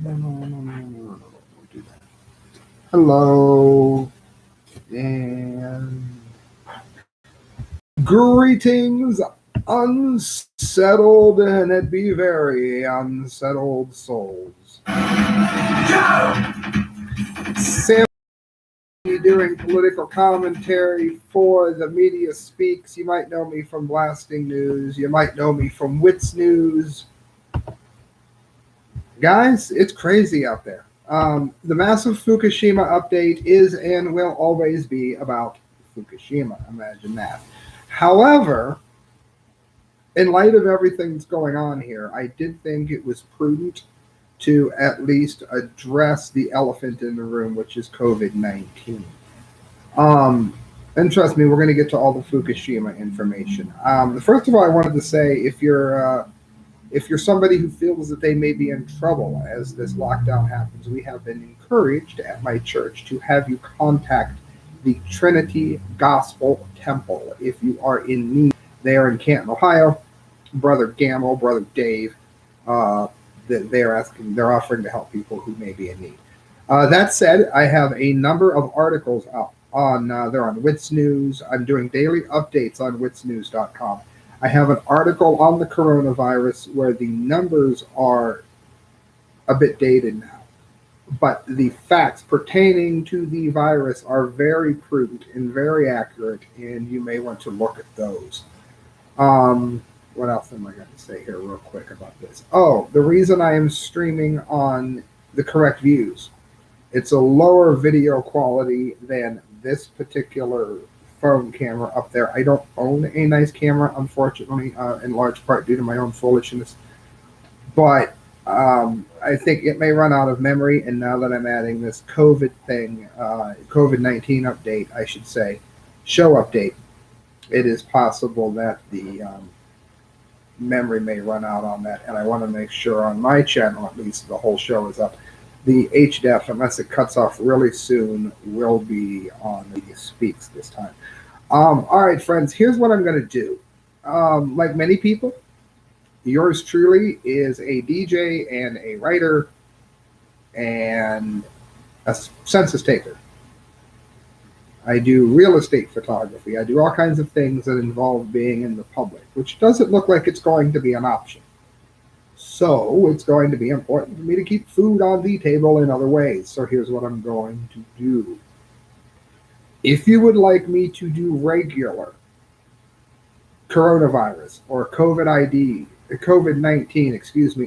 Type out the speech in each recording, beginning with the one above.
No, no, no, no, no, no, no, don't do that. Hello, and greetings, unsettled, and it be very unsettled souls. Sam doing political commentary for the Media Speaks. You might know me from Blasting News. You might know me from WitsNews. Guys, it's crazy out there. The massive Fukushima update is and will always be about Fukushima. Imagine that. However, in light of everything that's going on here, I did think it was prudent to at least address the elephant in the room, which is COVID-19. Um, and trust me, we're going to get to all the Fukushima information. First of all, I wanted to say if you're somebody who feels that they may be in trouble as this lockdown happens, we have been encouraged at my church to have you contact the Trinity Gospel Temple if you are in need. They are in Canton, Ohio. Brother Gamble, Brother Dave, they're offering to help people who may be in need. That said, I have a number of articles out on they're on WitsNews. I'm doing daily updates on WitsNews.com. I have an article on the coronavirus where the numbers are a bit dated now, but the facts pertaining to the virus are very prudent and very accurate, and you may want to look at those. What else am I going to say here, real quick, about this? Oh, the reason I am streaming on the correct views. It's a lower video quality than this particular phone camera up there. I don't own a nice camera, unfortunately, in large part due to my own foolishness. But I think it may run out of memory, and now that I'm adding this COVID-19 update, I should say, show update, it is possible that the memory may run out on that, and I want to make sure on my channel, at least, the whole show is up. The HDF, unless it cuts off really soon, will be on Media Speaks this time. All right, friends, here's what I'm going to do. Like many people, yours truly is a DJ and a writer and a census taker. I do real estate photography. I do all kinds of things that involve being in the public, which doesn't look like it's going to be an option. So it's going to be important for me to keep food on the table in other ways. So here's what I'm going to do. If you would like me to do regular coronavirus or COVID-19,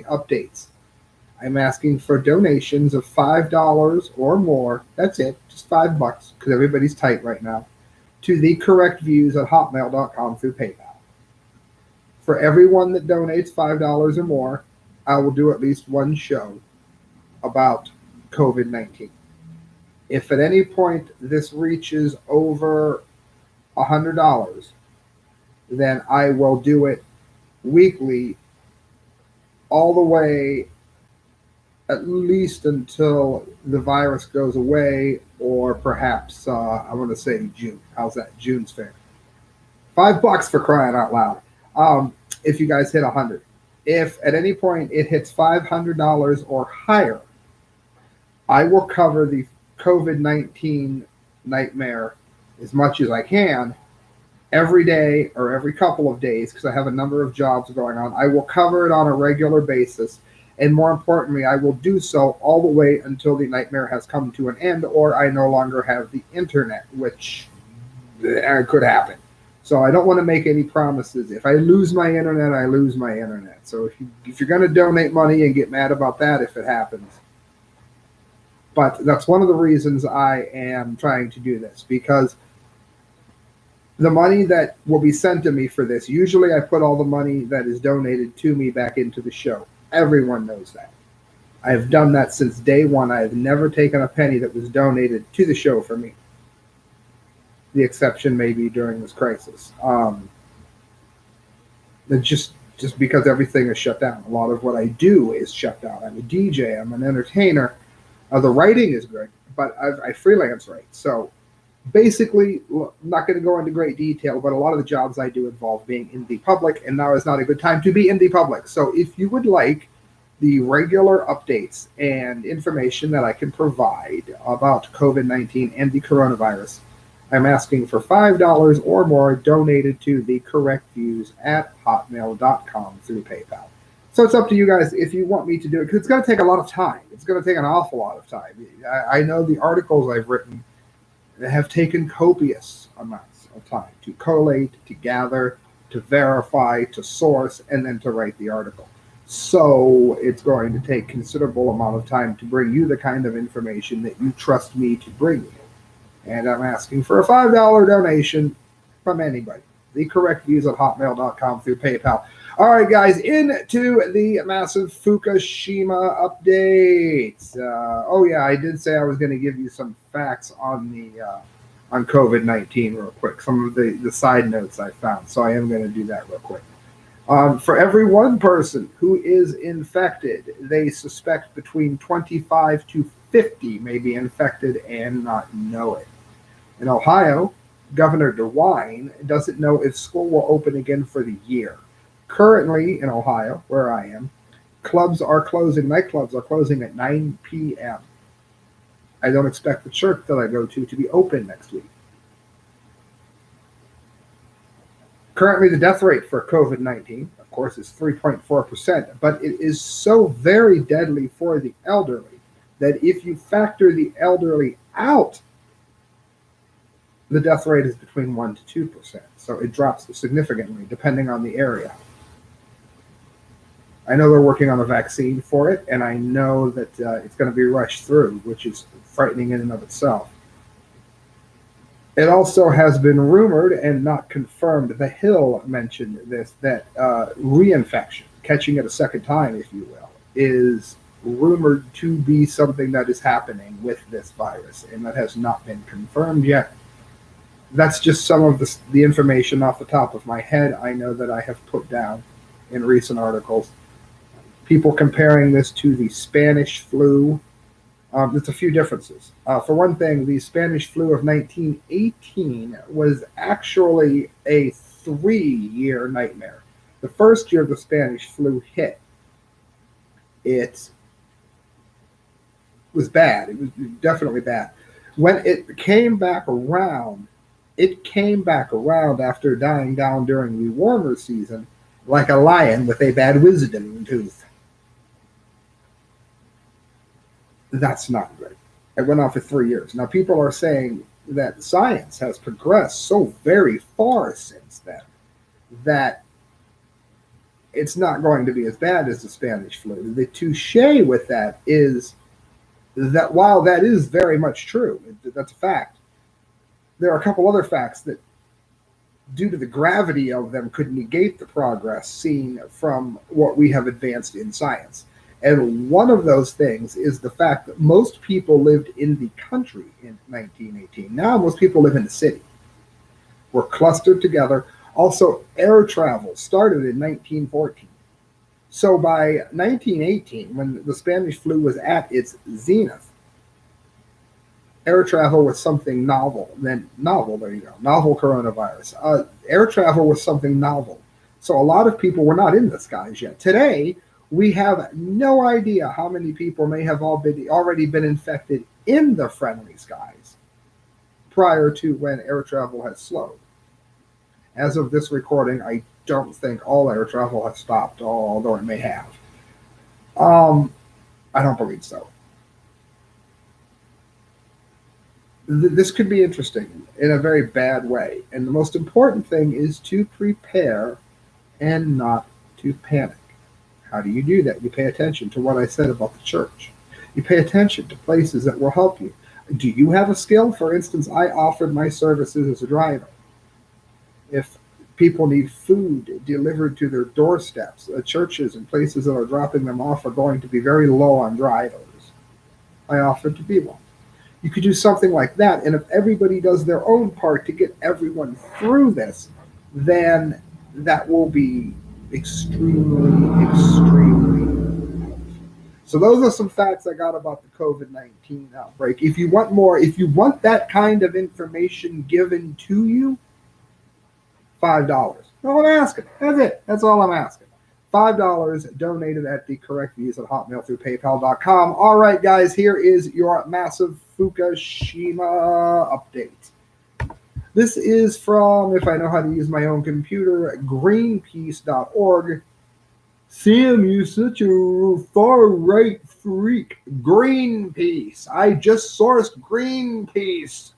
updates, I'm asking for donations of $5 or more. That's it, just $5, because everybody's tight right now, to thecorrectviews@hotmail.com through PayPal. For everyone that donates $5 or more, I will do at least one show about COVID-19. If at any point this reaches over $100, then I will do it weekly all the way at least until the virus goes away, or perhaps I want to say June. How's that? June's fair. $5 for crying out loud. If you guys hit 100. If at any point it hits $500 or higher, I will cover the COVID-19 nightmare as much as I can every day or every couple of days, because I have a number of jobs going on. I will cover it on a regular basis, and more importantly, I will do so all the way until the nightmare has come to an end, or I no longer have the internet, which could happen. So I don't want to make any promises. If I lose my internet, I lose my internet. So if you're going to donate money and get mad about that if it happens. But that's one of the reasons I am trying to do this, because the money that will be sent to me for this, usually I put all the money that is donated to me back into the show. Everyone knows that. I have done that since day one. I have never taken a penny that was donated to the show for me. The exception may be during this crisis. Just because everything is shut down. A lot of what I do is shut down. I'm a DJ. I'm an entertainer. The writing is good, but I freelance write. So basically, I'm not going to go into great detail, but a lot of the jobs I do involve being in the public, and now is not a good time to be in the public. So if you would like the regular updates and information that I can provide about COVID-19 and the coronavirus, I'm asking for $5 or more donated to the correct views at hotmail.com through PayPal. So it's up to you guys if you want me to do it, because it's going to take a lot of time. It's going to take an awful lot of time. I know the articles I've written have taken copious amounts of time to collate, to gather, to verify, to source, and then to write the article. So it's going to take considerable amount of time to bring you the kind of information that you trust me to bring you. And I'm asking for a $5 donation from anybody. The correct views at hotmail.com through PayPal. All right, guys, into the massive Fukushima updates. Oh yeah, I did say I was going to give you some facts on the on COVID-19 real quick. Some of the side notes I found, so I am going to do that real quick. For every one person who is infected, they suspect between 25 to 50 may be infected and not know it. In Ohio, Governor DeWine doesn't know if school will open again for the year. Currently in Ohio, where I am, nightclubs are closing at 9 p.m. I don't expect the church that I go to be open next week. Currently, the death rate for COVID-19, of course, is 3.4%, but it is so very deadly for the elderly that if you factor the elderly out, the death rate is between 1% to 2%. So it drops significantly depending on the area. I know they're working on a vaccine for it, and I know that it's going to be rushed through, which is frightening in and of itself. It also has been rumored and not confirmed, The Hill mentioned this, that reinfection, catching it a second time, if you will, is rumored to be something that is happening with this virus, and that has not been confirmed yet. That's just some of the information off the top of my head. I know that I have put down in recent articles. People comparing this to the Spanish flu. There's a few differences. For one thing, the Spanish flu of 1918 was actually a 3-year nightmare. The first year the Spanish flu hit, it was bad. It was definitely bad. When it came back around, after dying down during the warmer season, like a lion with a bad wisdom tooth. That's not good. It went on for 3 years. Now, people are saying that science has progressed so very far since then that it's not going to be as bad as the Spanish flu. The touche with that is that while that is very much true, that's a fact, there are a couple other facts that, due to the gravity of them, could negate the progress seen from what we have advanced in science. And one of those things is the fact that most people lived in the country in 1918. Now most people live in the city. We're clustered together. Also, air travel started in 1914. So by 1918, when the Spanish flu was at its zenith, air travel was something novel. Novel coronavirus. Air travel was something novel. So a lot of people were not in the skies yet. Today, we have no idea how many people may have already been infected in the friendly skies prior to when air travel has slowed. As of this recording, I don't think all air travel has stopped, although it may have. I don't believe so. This could be interesting in a very bad way. And the most important thing is to prepare and not to panic. How do you do that? You pay attention to what I said about the church. You pay attention to places that will help you. Do you have a skill? For instance, I offered my services as a driver. If people need food delivered to their doorsteps, churches and places that are dropping them off are going to be very low on drivers. I offered to be one. You could do something like that, and if everybody does their own part to get everyone through this, then that will be extremely, extremely. So those are some facts I got about the COVID-19 outbreak. If you want more, if you want that kind of information given to you, $5. No, I'm asking. That's it. That's all I'm asking. $5 donated at the correct views at Hotmail through PayPal.com. All right, guys, here is your massive Fukushima update. This is from, if I know how to use my own computer, Greenpeace.org. Sam, you're such a far-right freak. Greenpeace. I just sourced Greenpeace.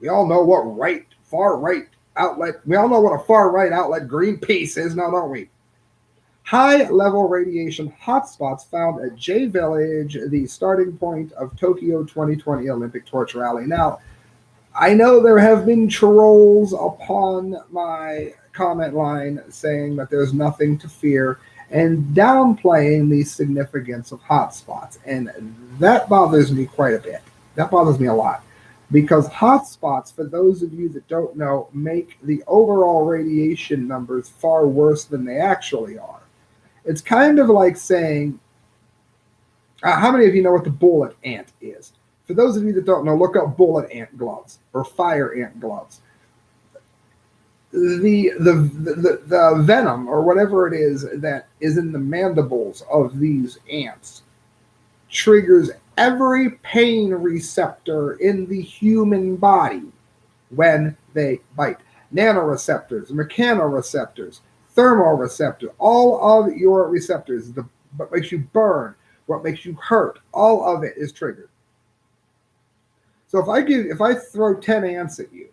We all know what far-right outlet, we all know what a far-right outlet Greenpeace is now, don't we? High-level radiation hotspots found at J Village, the starting point of Tokyo 2020 Olympic torch rally. Now, I know there have been trolls upon my comment line saying that there's nothing to fear and downplaying the significance of hotspots. And that bothers me quite a bit. That bothers me a lot. Because hotspots, for those of you that don't know, make the overall radiation numbers far worse than they actually are. It's kind of like saying, how many of you know what the bullet ant is? For those of you that don't know, look up bullet ant gloves or fire ant gloves. The venom or whatever it is that is in the mandibles of these ants triggers every pain receptor in the human body when they bite. Nanoreceptors, mechanoreceptors, thermoreceptors, all of your receptors, what makes you burn, what makes you hurt, all of it is triggered. So if I throw 10 ants at you,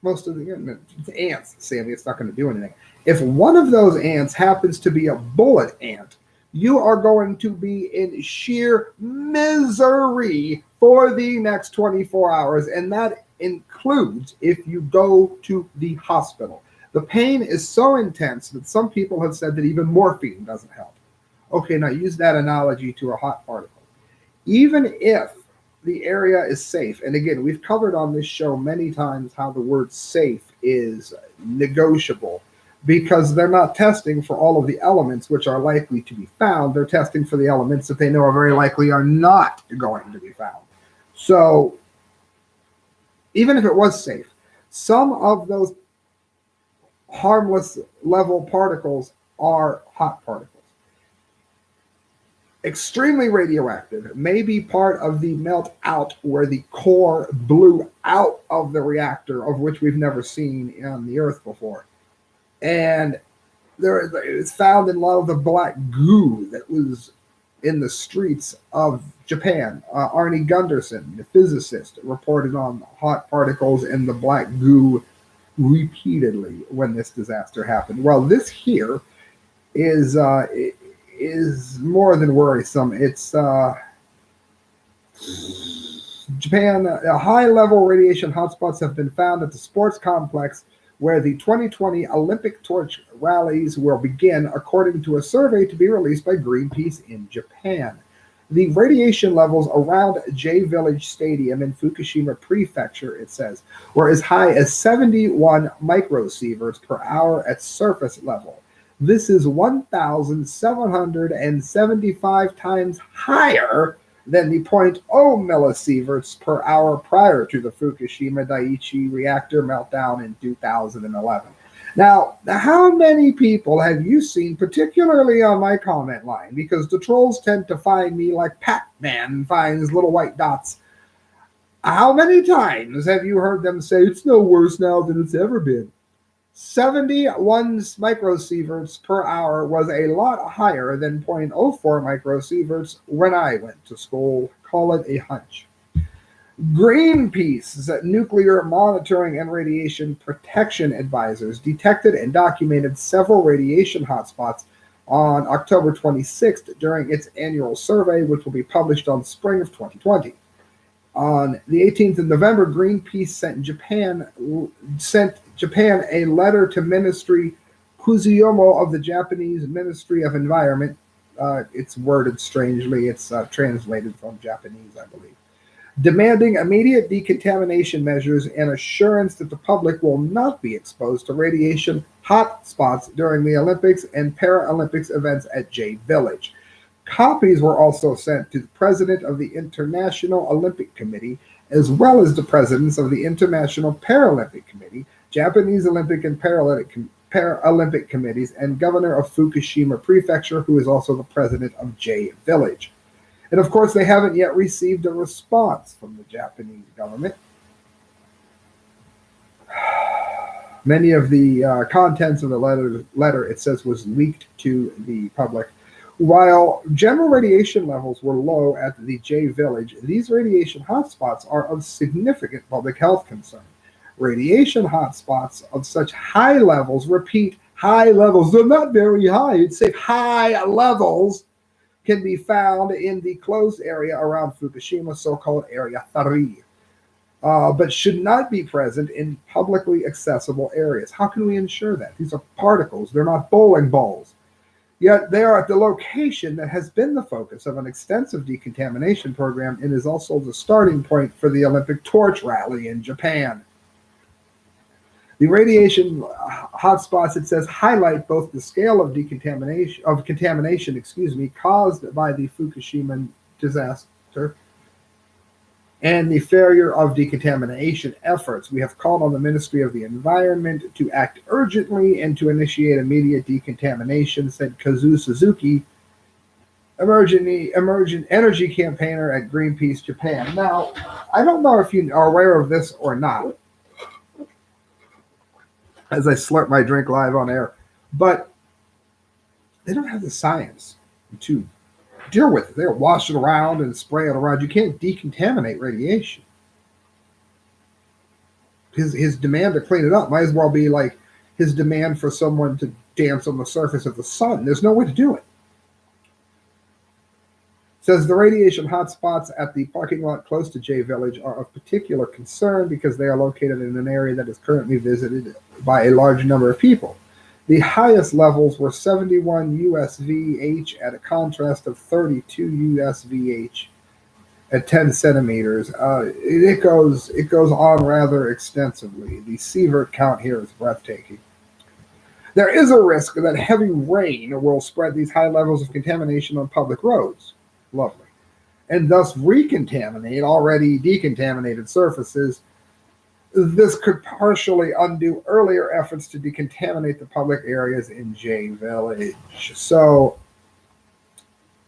most of it's ants, Sammy, it's not going to do anything. If one of those ants happens to be a bullet ant, you are going to be in sheer misery for the next 24 hours, and that includes if you go to the hospital. The pain is so intense that some people have said that even morphine doesn't help. Okay, now use that analogy to a hot particle. Even if the area is safe, and again, we've covered on this show many times how the word safe is negotiable because they're not testing for all of the elements which are likely to be found. They're testing for the elements that they know are very likely are not going to be found. So even if it was safe, some of those harmless level particles are hot particles. Extremely radioactive, may be part of the melt out where the core blew out of the reactor, of which we've never seen on the Earth before. And it's found in a lot of the black goo that was in the streets of Japan. Arnie Gunderson, the physicist, reported on hot particles in the black goo repeatedly when this disaster happened. Well, this here is more than worrisome. It's Japan. High-level radiation hotspots have been found at the sports complex where the 2020 Olympic torch rallies will begin, according to a survey to be released by Greenpeace in Japan. The radiation levels around J Village Stadium in Fukushima Prefecture, it says, were as high as 71 microsieverts per hour at surface level. This is 1,775 times higher than the 0.0 millisieverts per hour prior to the Fukushima Daiichi reactor meltdown in 2011. Now, how many people have you seen, particularly on my comment line, because the trolls tend to find me like Pac-Man finds little white dots. How many times have you heard them say, it's no worse now than it's ever been? 71 microsieverts per hour was a lot higher than 0.04 microsieverts when I went to school. Call it a hunch. Greenpeace's nuclear monitoring and radiation protection advisors detected and documented several radiation hotspots on October 26th during its annual survey, which will be published on spring of 2020. On the 18th of November, Greenpeace sent Japan a letter to Ministry Kuzuyomo of the Japanese Ministry of Environment. It's worded strangely. It's translated from Japanese, I believe. Demanding immediate decontamination measures and assurance that the public will not be exposed to radiation hotspots during the Olympics and Paralympics events at J Village. Copies were also sent to the president of the International Olympic Committee, as well as the presidents of the International Paralympic Committee, Japanese Olympic and Paralympic committees, and governor of Fukushima Prefecture, who is also the president of J Village. And of course, they haven't yet received a response from the Japanese government. Many of the contents of the letter, it says, was leaked to the public. While general radiation levels were low at the J Village, these radiation hotspots are of significant public health concern. Radiation hotspots of such high levels, repeat, high levels, they're not very high, it's safe, high levels, can be found in the closed area around Fukushima, so-called Area 3, but should not be present in publicly accessible areas. How can we ensure that? These are particles, they're not bowling balls. Yet they are at the location that has been the focus of an extensive decontamination program and is also the starting point for the Olympic torch rally in Japan. The radiation hotspots, it says, highlight both the scale of contamination caused by the Fukushima disaster and the failure of decontamination efforts. We have called on the Ministry of the Environment to act urgently and to initiate immediate decontamination, said Kazu Suzuki, emergent energy campaigner at Greenpeace Japan. Now, I don't know if you are aware of this or not, as I slurp my drink live on air, but they don't have the science to deal with it. They'll wash it around and spray it around. You can't decontaminate radiation. His demand to clean it up might as well be like his demand for someone to dance on the surface of the sun. There's no way to do it. Says the radiation hotspots at the parking lot close to J Village are of particular concern because they are located in an area that is currently visited by a large number of people. The highest levels were 71 USVH at a contrast of 32 USVH at 10 centimeters. It goes on rather extensively. The sievert count here is breathtaking. There is a risk that heavy rain will spread these high levels of contamination on public roads. Lovely. And thus recontaminate already decontaminated surfaces. This could partially undo earlier efforts to decontaminate the public areas in J Village. So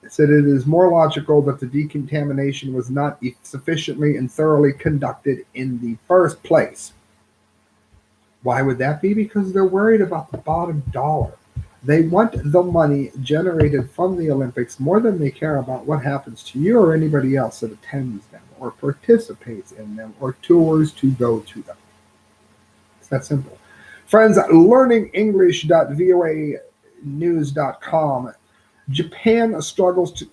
it said it is more logical that the decontamination was not sufficiently and thoroughly conducted in the first place. Why would that be? Because they're worried about the bottom dollar. They want the money generated from the Olympics more than they care about what happens to you or anybody else that attends them or participates in them or tours to go to them. It's that simple. Friends, learningenglish.voanews.com. Japan struggles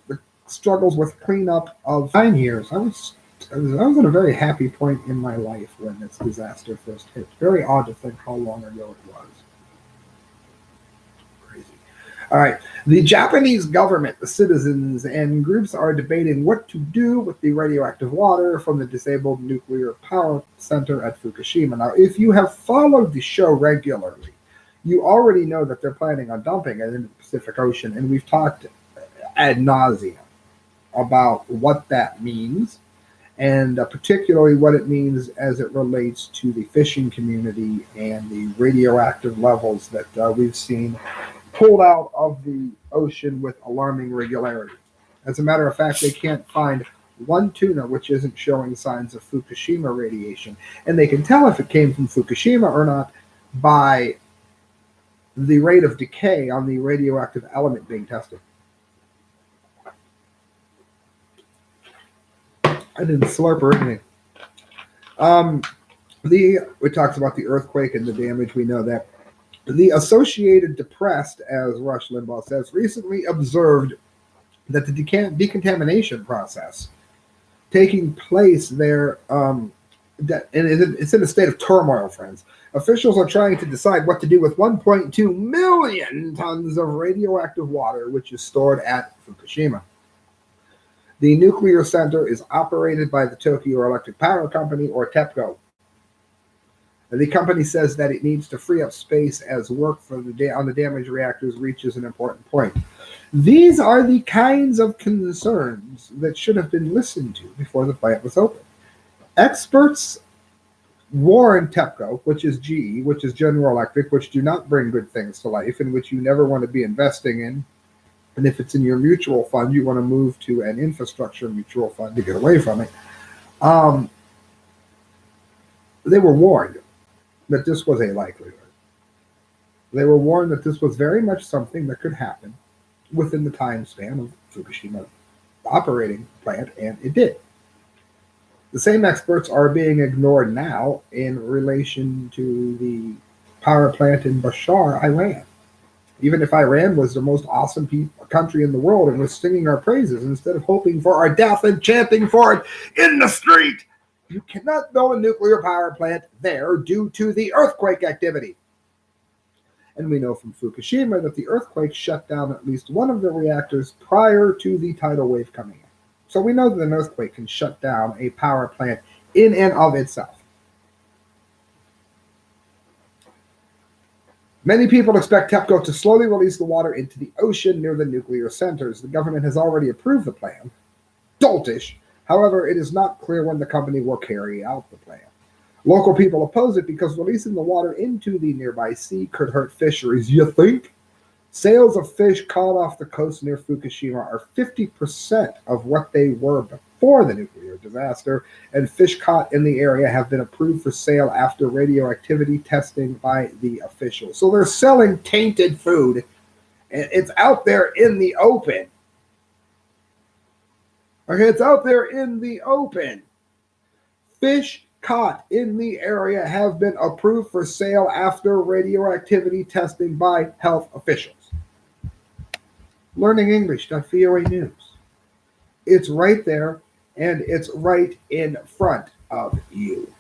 with cleanup of 9 years. I was in a very happy point in my life when this disaster first hit. Very odd to think how long ago it was. All right. The Japanese government, the citizens, and groups are debating what to do with the radioactive water from the disabled nuclear power center at Fukushima. Now, if you have followed the show regularly, you already know that they're planning on dumping it into the Pacific Ocean, and we've talked ad nauseum about what that means, and particularly what it means as it relates to the fishing community and the radioactive levels that we've seen pulled out of the ocean with alarming regularity. As a matter of fact, they can't find one tuna which isn't showing signs of Fukushima radiation. And they can tell if it came from Fukushima or not by the rate of decay on the radioactive element being tested. I didn't slurp or anything. It talks about the earthquake and the damage. We know that. The Associated Press, as Rush Limbaugh says, recently observed that the decontamination process taking place there, it's in a state of turmoil, friends. Officials are trying to decide what to do with 1.2 million tons of radioactive water, which is stored at Fukushima. The nuclear center is operated by the Tokyo Electric Power Company, or TEPCO. The company says that it needs to free up space as work on the damaged reactors reaches an important point. These are the kinds of concerns that should have been listened to before the plant was opened. Experts warned TEPCO, which is GE, which is General Electric, which do not bring good things to life and which you never want to be investing in. And if it's in your mutual fund, you want to move to an infrastructure mutual fund to get away from it. They were warned that this was a likelihood. They were warned that this was very much something that could happen within the time span of Fukushima operating plant, and it did. The same experts are being ignored now in relation to the power plant in Bashar, Iran. Even if Iran was the most awesome country in the world and was singing our praises instead of hoping for our death and chanting for it in the street, you cannot build a nuclear power plant there due to the earthquake activity. And we know from Fukushima that the earthquake shut down at least one of the reactors prior to the tidal wave coming in. So we know that an earthquake can shut down a power plant in and of itself. Many people expect TEPCO to slowly release the water into the ocean near the nuclear centers. The government has already approved the plan. Doltish. However, it is not clear when the company will carry out the plan. Local people oppose it because releasing the water into the nearby sea could hurt fisheries. You think? Sales of fish caught off the coast near Fukushima are 50% of what they were before the nuclear disaster, and fish caught in the area have been approved for sale after radioactivity testing by the officials. So they're selling tainted food, and it's out there in the open. Okay, it's out there in the open. Fish caught in the area have been approved for sale after radioactivity testing by health officials. Learningenglish.voa News. It's right there, and it's right in front of you.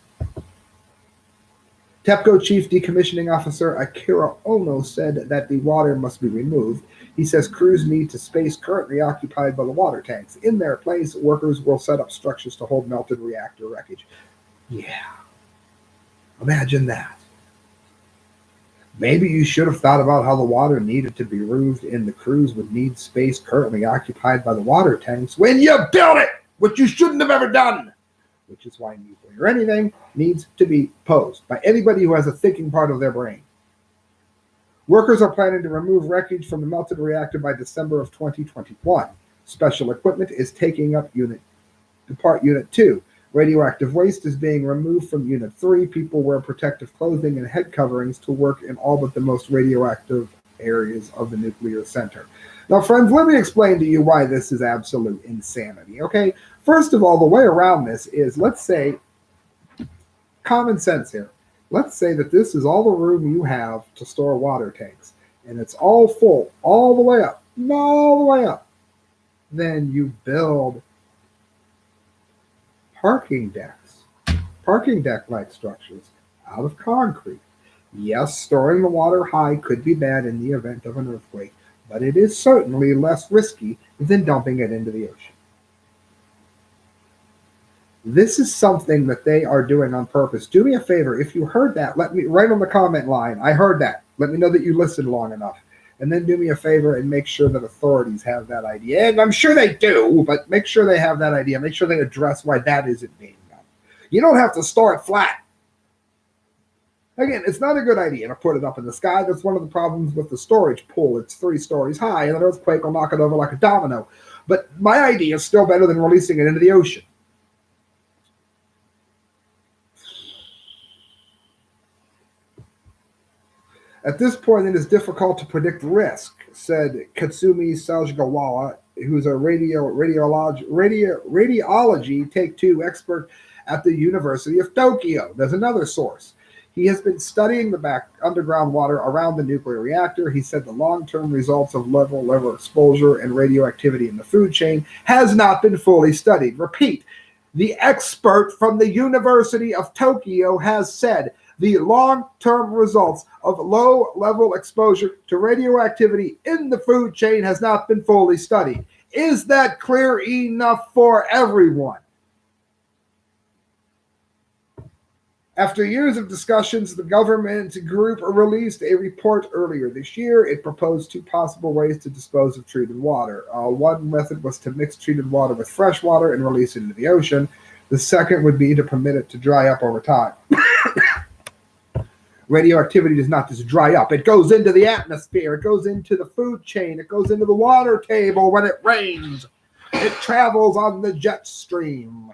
TEPCO Chief Decommissioning Officer Akira Ono said that the water must be removed. He says crews need to space currently occupied by the water tanks. In their place, workers will set up structures to hold melted reactor wreckage. Yeah. Imagine that. Maybe you should have thought about how the water needed to be removed and the crews would need space currently occupied by the water tanks when you built it, which you shouldn't have ever done. Which is why nuclear anything needs to be posed by anybody who has a thinking part of their brain. Workers are planning to remove wreckage from the melted reactor by December of 2021. Special equipment is taking up Unit 2. Radioactive waste is being removed from Unit 3. People wear protective clothing and head coverings to work in all but the most radioactive areas of the nuclear center. Now, friends, let me explain to you why this is absolute insanity, okay? First of all, the way around this is, let's say, common sense here. Let's say that this is all the room you have to store water tanks, and it's all full, all the way up, all the way up. Then you build parking deck-like structures out of concrete. Yes, storing the water high could be bad in the event of an earthquake, but it is certainly less risky than dumping it into the ocean. This is something that they are doing on purpose. Do me a favor, if you heard that, let me write on the comment line, I heard that. Let me know that you listened long enough. And then do me a favor and make sure that authorities have that idea. And I'm sure they do, but make sure they have that idea. Make sure they address why that isn't being done. You don't have to store it flat. Again, it's not a good idea to put it up in the sky. That's one of the problems with the storage pool. It's 3 stories high, and an earthquake will knock it over like a domino. But my idea is still better than releasing it into the ocean. At this point, it is difficult to predict risk, said Katsumi Sajigawara, who's a radiology Take-Two expert at the University of Tokyo. There's another source. He has been studying the underground water around the nuclear reactor. He said the long-term results of level exposure and radioactivity in the food chain has not been fully studied. Repeat, the expert from the University of Tokyo has said the long-term results of low-level exposure to radioactivity in the food chain has not been fully studied. Is that clear enough for everyone? After years of discussions, the government group released a report earlier this year. It proposed 2 possible ways to dispose of treated water. One method was to mix treated water with fresh water and release it into the ocean. The second would be to permit it to dry up over time. Radioactivity does not just dry up. It goes into the atmosphere. It goes into the food chain. It goes into the water table when it rains. It travels on the jet stream.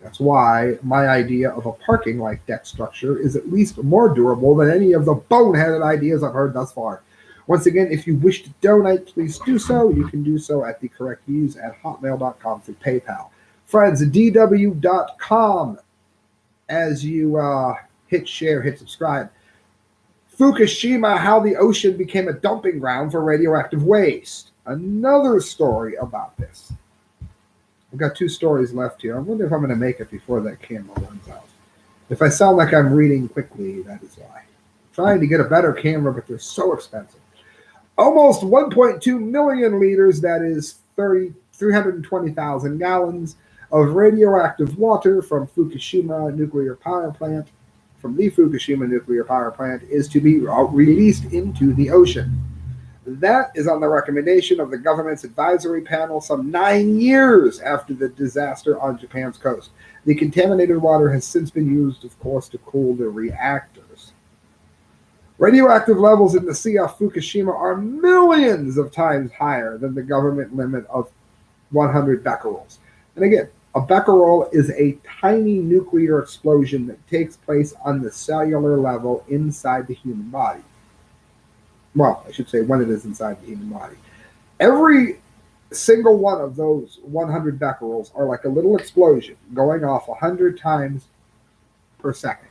That's why my idea of a parking-like deck structure is at least more durable than any of the boneheaded ideas I've heard thus far. Once again, if you wish to donate, please do so. You can do so at thecorrectviews@hotmail.com through PayPal. Friends, dw.com. As you hit share, hit subscribe. Fukushima, how the ocean became a dumping ground for radioactive waste. Another story about this. I've got 2 stories left here. I wonder if I'm going to make it before that camera runs out. If I sound like I'm reading quickly, that is why. I'm trying to get a better camera, but they're so expensive. Almost 1.2 million liters, that is 320,000 gallons, of radioactive water from the Fukushima nuclear power plant is to be released into the ocean. That is on the recommendation of the government's advisory panel some 9 years after the disaster on Japan's coast. The contaminated water has since been used, of course, to cool the reactors. Radioactive levels in the sea off Fukushima are millions of times higher than the government limit of 100 becquerels. And again, a becquerel is a tiny nuclear explosion that takes place on the cellular level inside the human body. Well, I should say when it is inside the human body. Every single one of those 100 becquerels are like a little explosion going off 100 times per second.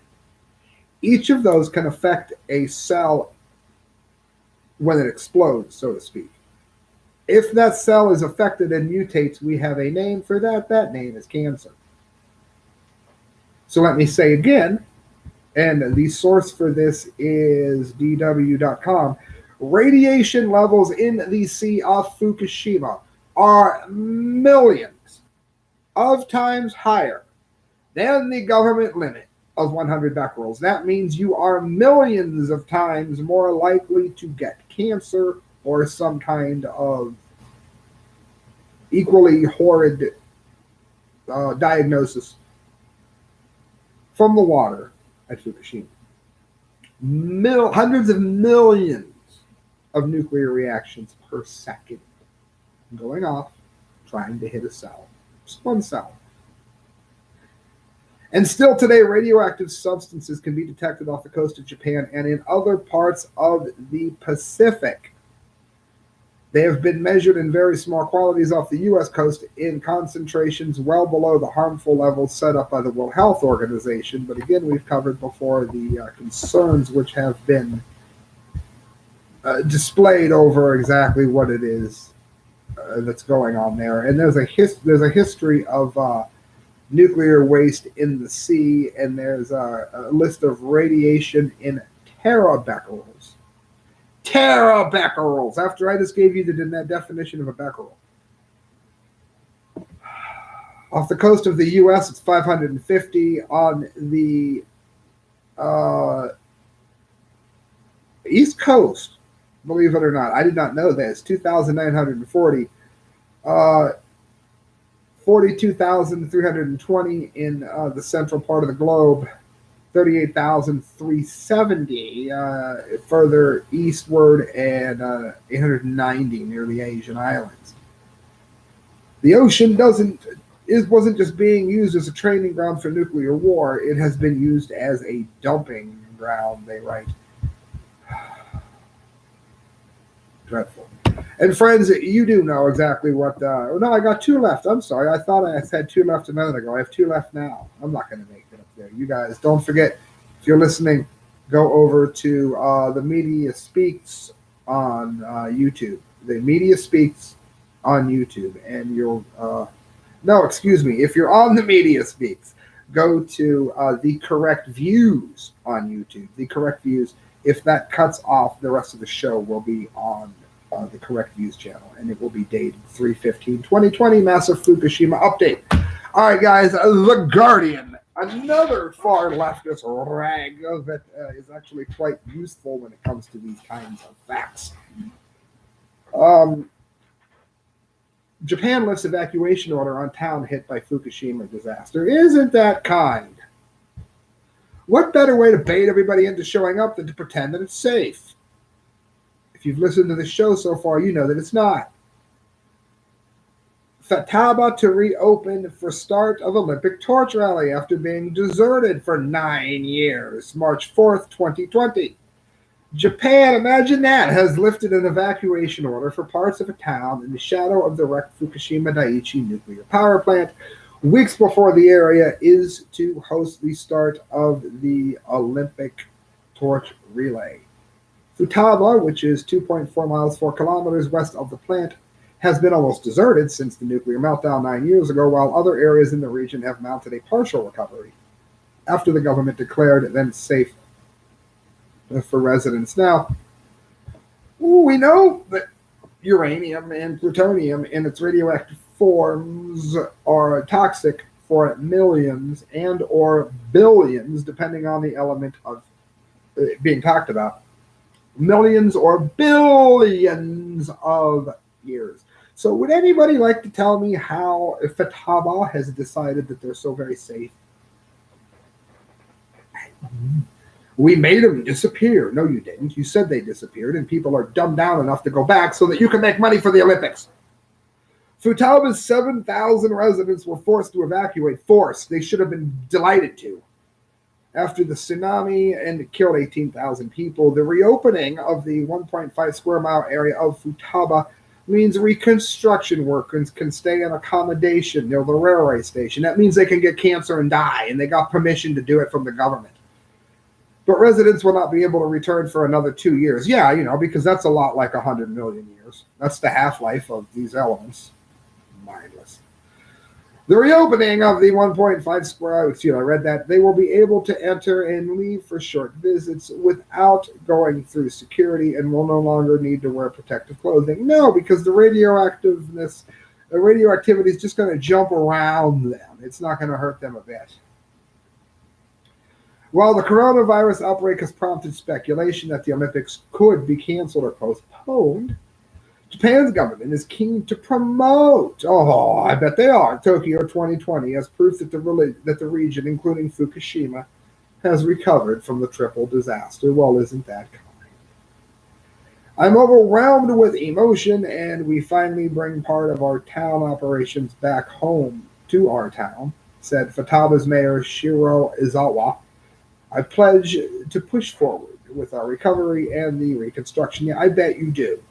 Each of those can affect a cell when it explodes, so to speak. If that cell is affected and mutates, we have a name for that. That name is cancer. So let me say again, and the source for this is dw.com. Radiation levels in the sea off Fukushima are millions of times higher than the government limit of 100 becquerels. That means you are millions of times more likely to get cancer or some kind of equally horrid diagnosis from the water at Fukushima. Hundreds of millions of nuclear reactions per second going off, trying to hit a cell. Just one cell. And still today, radioactive substances can be detected off the coast of Japan and in other parts of the Pacific. They have been measured in very small quantities off the U.S. coast in concentrations well below the harmful levels set up by the World Health Organization. But again, we've covered before the concerns which have been displayed over exactly what it is that's going on there. And there's a history of nuclear waste in the sea, and there's a list of radiation in terabecquerels. Terabecquerels, after I just gave you the definition of a becquerel. Off the coast of the U.S., it's 550. On the East Coast, believe it or not, I did not know this, 2,940. 42,320 in the central part of the globe, 38,370 further eastward, and 890 near the Asian islands. The ocean wasn't just being used as a training ground for nuclear war. It has been used as a dumping ground, they write. Dreadful. And friends, you do know exactly what... no, I got 2 left. I'm sorry. I thought I had 2 left a minute ago. I have 2 left now. I'm not going to make it up there. You guys, don't forget, if you're listening, go over to the Media Speaks on YouTube. The Media Speaks on YouTube. And you'll... no, excuse me. If you're on the Media Speaks, go to The Correct Views on YouTube. The Correct Views. If that cuts off, the rest of the show will be on the Correct Views channel, and it will be dated 3/15/2020, Massive Fukushima update. All right, guys, The Guardian, another far leftist rag that is actually quite useful when it comes to these kinds of facts. Japan lifts evacuation order on town hit by Fukushima disaster. Isn't that kind? What better way to bait everybody into showing up than to pretend that it's safe? If you've listened to the show so far, you know that it's not. Futaba to reopen for start of Olympic torch rally after being deserted for 9 years, March 4th, 2020. Japan, imagine that, has lifted an evacuation order for parts of a town in the shadow of the wrecked Fukushima Daiichi nuclear power plant, weeks before the area is to host the start of the Olympic torch relay. Futaba, which is 2.4 miles, 4 kilometers west of the plant, has been almost deserted since the nuclear meltdown 9 years ago, while other areas in the region have mounted a partial recovery after the government declared them safe for residents. Now, we know that uranium and plutonium in its radioactive forms are toxic for millions and or billions, depending on the element of being talked about. Millions or billions of years. So would anybody like to tell me how Futaba has decided that they're so very safe? We made them disappear. No, you didn't. You said they disappeared, and people are dumbed down enough to go back so that you can make money for the Olympics. Futaba's 7,000 residents were forced to evacuate. Forced. They should have been delighted to. After the tsunami and killed 18,000 people, the reopening of the 1.5 square mile area of Futaba means reconstruction workers can stay in accommodation near the railway station. That means they can get cancer and die, and they got permission to do it from the government. But residents will not be able to return for another 2 years. Yeah, because that's a lot like 100 million years. That's the half-life of these elements. Mindless. The reopening of the 1.5 square, I read that, they will be able to enter and leave for short visits without going through security and will no longer need to wear protective clothing. No, because the radioactivity is just going to jump around them. It's not going to hurt them a bit. While the coronavirus outbreak has prompted speculation that the Olympics could be canceled or postponed, Japan's government is keen to promote, I bet they are, Tokyo 2020 as proof that the region, including Fukushima, has recovered from the triple disaster. Well, isn't that kind? I'm overwhelmed with emotion, and we finally bring part of our town operations back home to our town, said Futaba's mayor Shiro Izawa. I pledge to push forward with our recovery and the reconstruction. Yeah, I bet you do.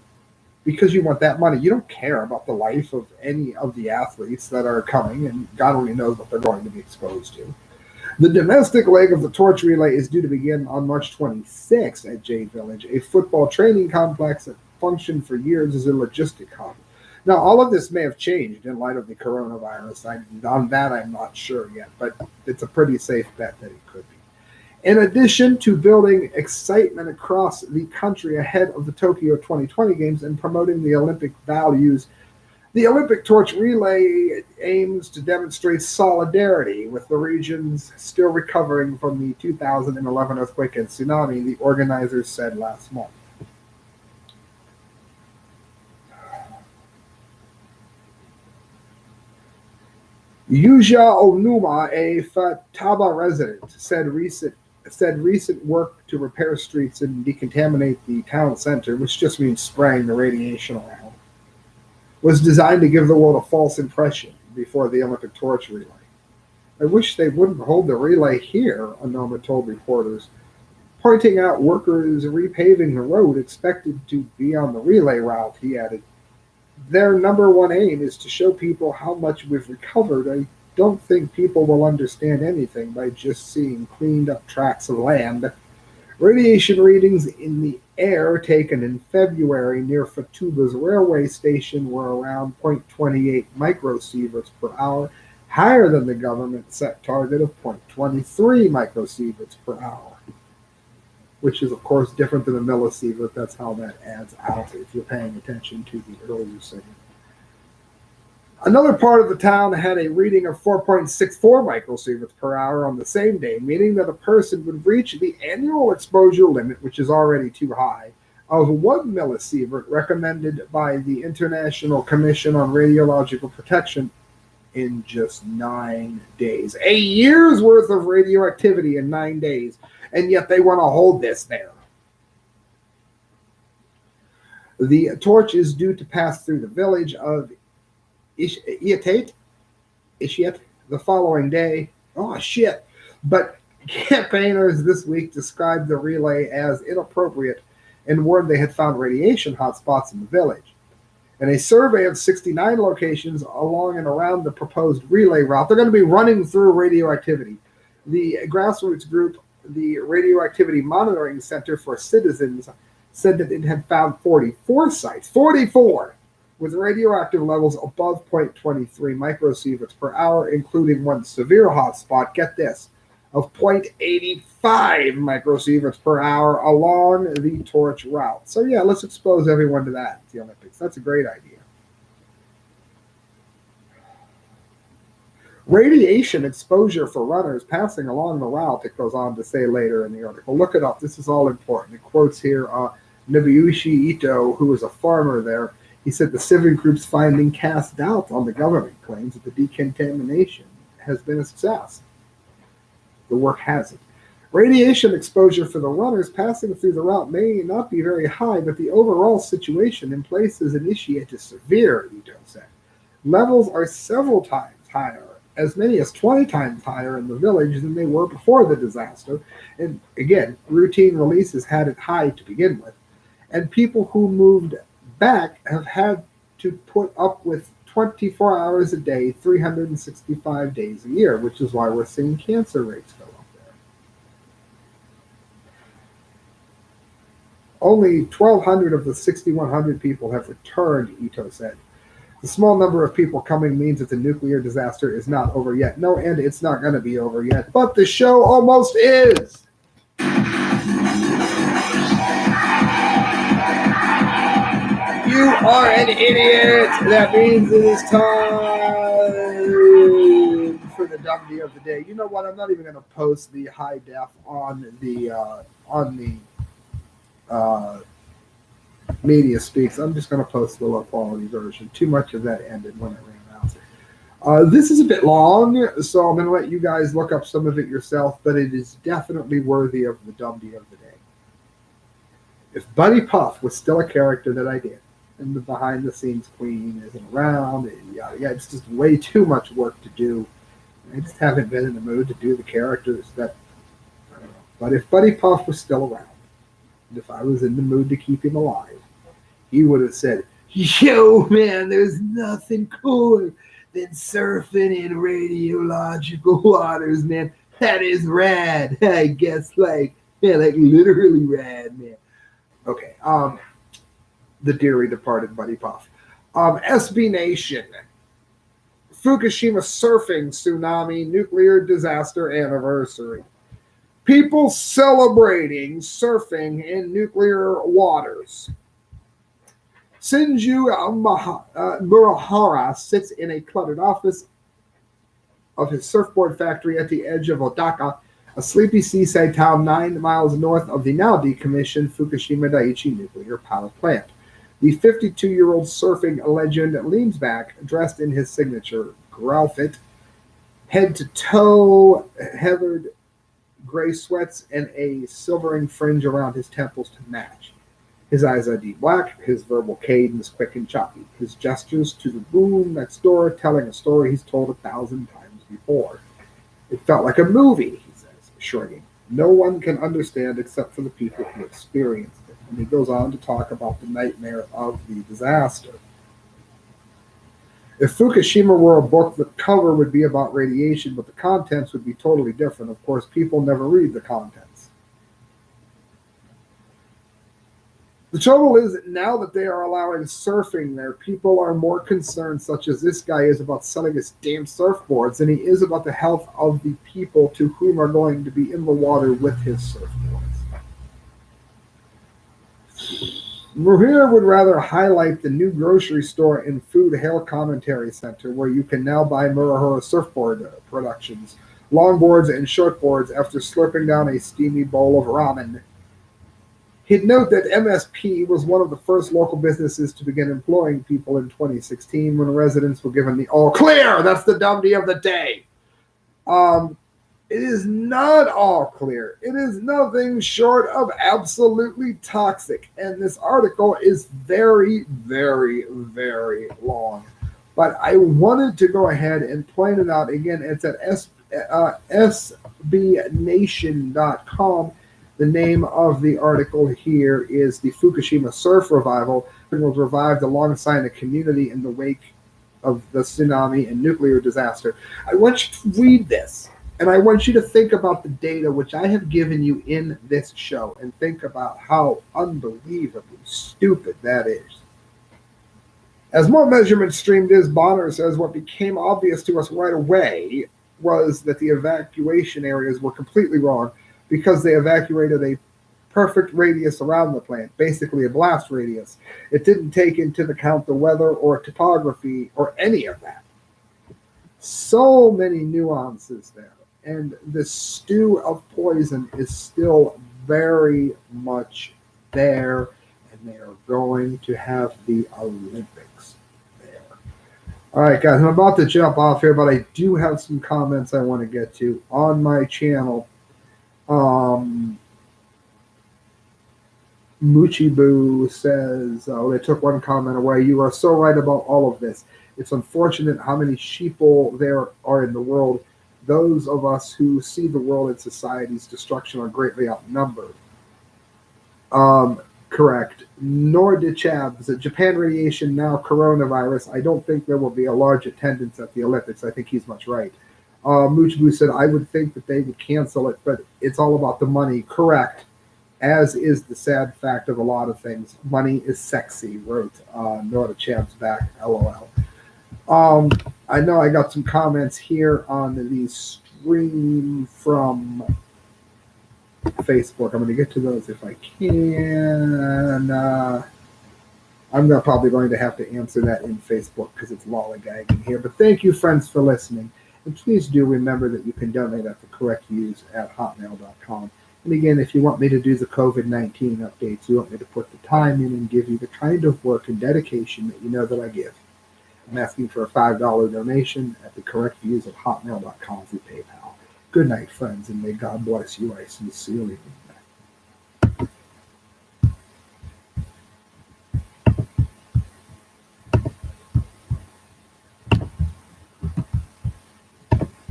Because you want that money. You don't care about the life of any of the athletes that are coming, and God only knows what they're going to be exposed to. The domestic leg of the torch relay is due to begin on March 26th at Jade Village, a football training complex that functioned for years as a logistic hub. Now, all of this may have changed in light of the coronavirus. On that, I'm not sure yet, but it's a pretty safe bet that it could be. In addition to building excitement across the country ahead of the Tokyo 2020 Games and promoting the Olympic values, the Olympic torch relay aims to demonstrate solidarity with the regions still recovering from the 2011 earthquake and tsunami, the organizers said last month. Yuja Onuma, a Futaba resident, said recent work to repair streets and decontaminate the town center, which just means spraying the radiation around, was designed to give the world a false impression before the Olympic torch relay. I wish they wouldn't hold the relay here, Onoma told reporters, pointing out workers repaving the road expected to be on the relay route. He added, their number one aim is to show people how much we've recovered. I don't think people will understand anything by just seeing cleaned up tracts of land. Radiation readings in the air taken in February near Futaba's railway station were around 0.28 microsieverts per hour, higher than the government set target of 0.23 microsieverts per hour, which is, of course, different than a millisievert. That's how that adds out if you're paying attention to the earlier segment. Another part of the town had a reading of 4.64 microsieverts per hour on the same day, meaning that a person would reach the annual exposure limit, which is already too high, of 1 millisievert recommended by the International Commission on Radiological Protection in just 9 days. A year's worth of radioactivity in 9 days, and yet they want to hold this there. The torch is due to pass through the village of Ishiat the following day. Oh, shit. But campaigners this week described the relay as inappropriate and warned they had found radiation hotspots in the village. In a survey of 69 locations along and around the proposed relay route, they're going to be running through radioactivity. The grassroots group, the Radioactivity Monitoring Center for Citizens, said that it had found 44 sites, 44, with radioactive levels above 0.23 microsieverts per hour, including one severe hotspot, get this, of 0.85 microsieverts per hour along the torch route. So yeah, let's expose everyone to that at the Olympics. That's a great idea. Radiation exposure for runners passing along the route, it goes on to say later in the article. Look it up. This is all important. It quotes here Nobuyoshi Ito, who was a farmer there. He said the civic group's finding cast doubt on the government claims that the decontamination has been a success. The work hasn't. Radiation exposure for the runners passing through the route may not be very high, but the overall situation in places initiated severe, Ito said. Levels are several times higher, as many as 20 times higher in the village than they were before the disaster. And again, routine releases had it high to begin with. And people who moved back have had to put up with 24 hours a day, 365 days a year, which is why we're seeing cancer rates go up there. Only 1,200 of the 6,100 people have returned, Ito said. The small number of people coming means that the nuclear disaster is not over yet. No, and it's not going to be over yet, but the show almost is. You are an idiot. That means it is time for the DUMBDEE of the day. You know what? I'm not even going to post the high def on the Media Speaks. I'm just going to post the low quality version. Too much of that ended when it ran out. This is a bit long, so I'm going to let you guys look up some of it yourself, but it is definitely worthy of the DUMBDEE of the day. If Buddy Puff was still a character that I did, and the behind-the-scenes queen isn't around, and it's just way too much work to do. I just haven't been in the mood to do the characters that, I don't know. But if Buddy Puff was still around, and if I was in the mood to keep him alive, he would have said, "Yo, man, there's nothing cooler than surfing in radiological waters, man. That is rad." I guess, like literally rad, man. Okay, the dearly departed Buddy Puff. SB Nation. Fukushima surfing tsunami nuclear disaster anniversary. People celebrating surfing in nuclear waters. Shinju Murahara sits in a cluttered office of his surfboard factory at the edge of Odaka, a sleepy seaside town 9 miles north of the now decommissioned Fukushima Daiichi nuclear power plant. The 52-year-old surfing legend leans back, dressed in his signature outfit, head to toe, heathered gray sweats, and a silvering fringe around his temples to match. His eyes are deep black, his verbal cadence quick and choppy, his gestures to the room next door telling a story he's told 1,000 times before. It felt like a movie, he says, shrugging. No one can understand except for the people who experienced it. And he goes on to talk about the nightmare of the disaster. If Fukushima were a book, the cover would be about radiation, but the contents would be totally different. Of course, people never read the contents. The trouble is that now that they are allowing surfing there, people are more concerned, such as this guy is, about selling his damn surfboards than he is about the health of the people to whom are going to be in the water with his surfboards. Muhir would rather highlight the new grocery store and food hail commentary center where you can now buy Murahara surfboard productions, longboards and shortboards after slurping down a steamy bowl of ramen. He'd note that MSP was one of the first local businesses to begin employing people in 2016 when residents were given the all clear. That's the DUMBDEE of the day. It is not all clear. It is nothing short of absolutely toxic. And this article is very, very, very long. But I wanted to go ahead and point it out. Again, it's at sbnation.com. The name of the article here is The Fukushima Surf Revival. It was revived alongside the community in the wake of the tsunami and nuclear disaster. I want you to read this. And I want you to think about the data which I have given you in this show and think about how unbelievably stupid that is. As more measurements streamed in, Bonner says what became obvious to us right away was that the evacuation areas were completely wrong because they evacuated a perfect radius around the plant, basically a blast radius. It didn't take into account the weather or topography or any of that. So many nuances there. And the stew of poison is still very much there, and they are going to have the Olympics there. All right, guys, I'm about to jump off here, but I do have some comments I want to get to on my channel. Moochie says, they took one comment away. You are so right about all of this. It's unfortunate how many sheeple there are in the world. Those of us who see the world and society's destruction are greatly outnumbered. Correct. Nor did Chabs. Japan radiation, now coronavirus. I don't think there will be a large attendance at the Olympics. I think he's much right. Moochboo said, I would think that they would cancel it, but it's all about the money. Correct. As is the sad fact of a lot of things. Money is sexy, wrote Nora Chabs back, LOL. I know I got some comments here on the stream from Facebook. I'm going to get to those if I can. I'm probably going to have to answer that in Facebook because it's lollygagging here. But thank you, friends, for listening. And please do remember that you can donate at the correct views at hotmail.com. And again, if you want me to do the COVID-19 updates, you want me to put the time in and give you the kind of work and dedication that you know that I give. I'm asking for a $5 donation at the correct views at hotmail.com through PayPal. Good night, friends, and may God bless you. I sincerely